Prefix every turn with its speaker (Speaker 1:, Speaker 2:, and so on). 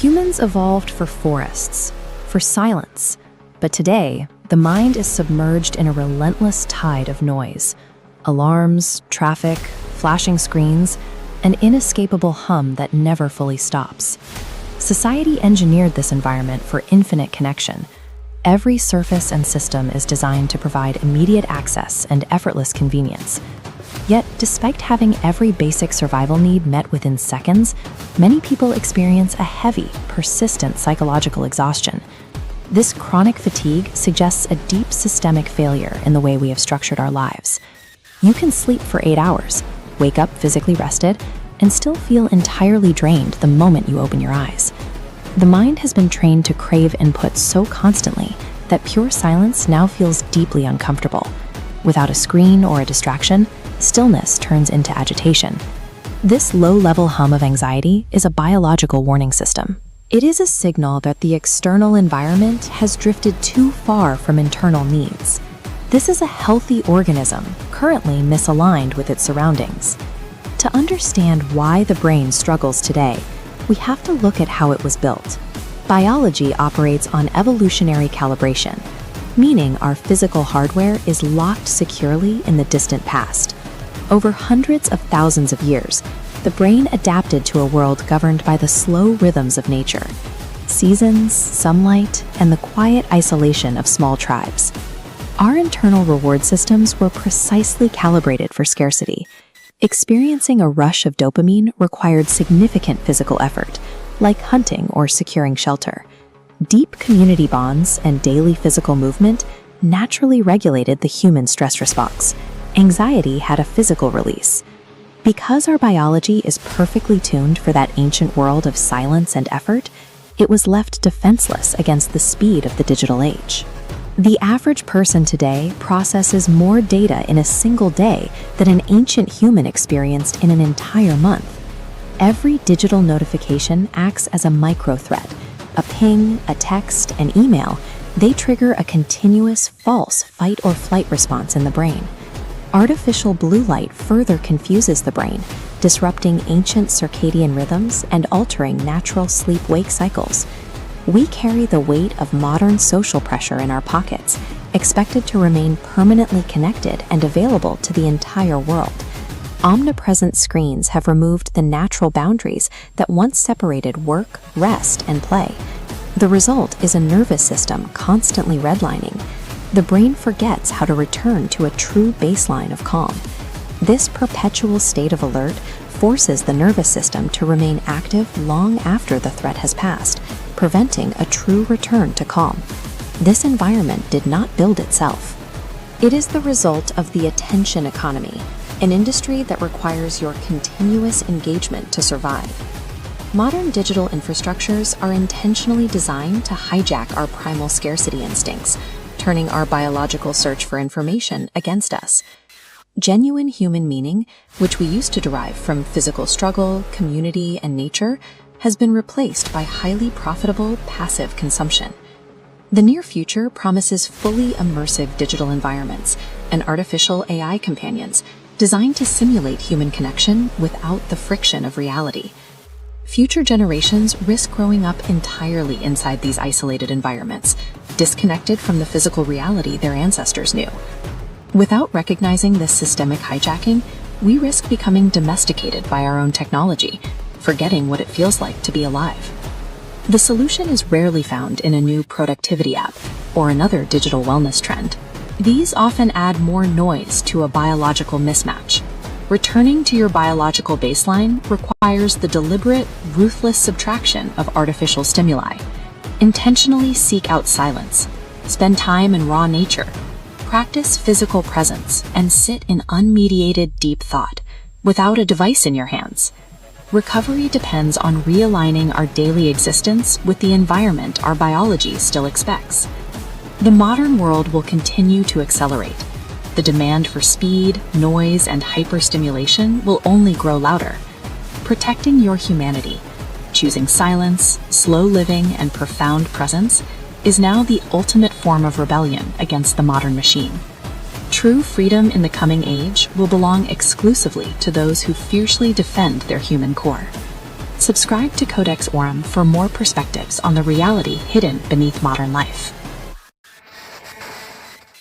Speaker 1: Humans evolved for forests, for silence, but today, the mind is submerged in a relentless tide of noise. Alarms, traffic, flashing screens, an inescapable hum that never fully stops. Society engineered this environment for infinite connection. Every surface and system is designed to provide immediate access and effortless convenience. Yet, despite having every basic survival need met within seconds, many people experience a heavy, persistent psychological exhaustion. This chronic fatigue suggests a deep systemic failure in the way we have structured our lives. You can sleep for 8 hours, wake up physically rested, and still feel entirely drained the moment you open your eyes. The mind has been trained to crave input so constantly that pure silence now feels deeply uncomfortable. Without a screen or a distraction, stillness turns into agitation. This low-level hum of anxiety is a biological warning system. It is a signal that the external environment has drifted too far from internal needs. This is a healthy organism, currently misaligned with its surroundings. To understand why the brain struggles today, we have to look at how it was built. Biology operates on evolutionary calibration, meaning our physical hardware is locked securely in the distant past. Over hundreds of thousands of years, the brain adapted to a world governed by the slow rhythms of nature: seasons, sunlight, and the quiet isolation of small tribes. Our internal reward systems were precisely calibrated for scarcity. Experiencing a rush of dopamine required significant physical effort, like hunting or securing shelter. Deep community bonds and daily physical movement naturally regulated the human stress response. Anxiety had a physical release. Because our biology is perfectly tuned for that ancient world of silence and effort, it was left defenseless against the speed of the digital age. The average person today processes more data in a single day than an ancient human experienced in an entire month. Every digital notification acts as a micro-threat. A ping, a text, an email, they trigger a continuous false fight or flight response in the brain. Artificial blue light further confuses the brain, disrupting ancient circadian rhythms and altering natural sleep-wake cycles. We carry the weight of modern social pressure in our pockets, expected to remain permanently connected and available to the entire world. Omnipresent screens have removed the natural boundaries that once separated work, rest, and play. The result is a nervous system constantly redlining. The brain forgets how to return to a true baseline of calm. This perpetual state of alert forces the nervous system to remain active long after the threat has passed, preventing a true return to calm. This environment did not build itself. It is the result of the attention economy, an industry that requires your continuous engagement to survive. Modern digital infrastructures are intentionally designed to hijack our primal scarcity instincts, turning our biological search for information against us. Genuine human meaning, which we used to derive from physical struggle, community, and nature, has been replaced by highly profitable passive consumption. The near future promises fully immersive digital environments and artificial AI companions designed to simulate human connection without the friction of reality. Future generations risk growing up entirely inside these isolated environments, disconnected from the physical reality their ancestors knew. Without recognizing this systemic hijacking, we risk becoming domesticated by our own technology, forgetting what it feels like to be alive. The solution is rarely found in a new productivity app or another digital wellness trend. These often add more noise to a biological mismatch. Returning to your biological baseline requires the deliberate, ruthless subtraction of artificial stimuli. Intentionally seek out silence, spend time in raw nature, practice physical presence, and sit in unmediated deep thought, without a device in your hands. Recovery depends on realigning our daily existence with the environment our biology still expects. The modern world will continue to accelerate. The demand for speed, noise, and hyperstimulation will only grow louder. Protecting your humanity, choosing silence, slow living, and profound presence is now the ultimate form of rebellion against the modern machine. True freedom in the coming age will belong exclusively to those who fiercely defend their human core.
Speaker 2: Subscribe to Codex Aurum for more perspectives on the reality hidden beneath modern life.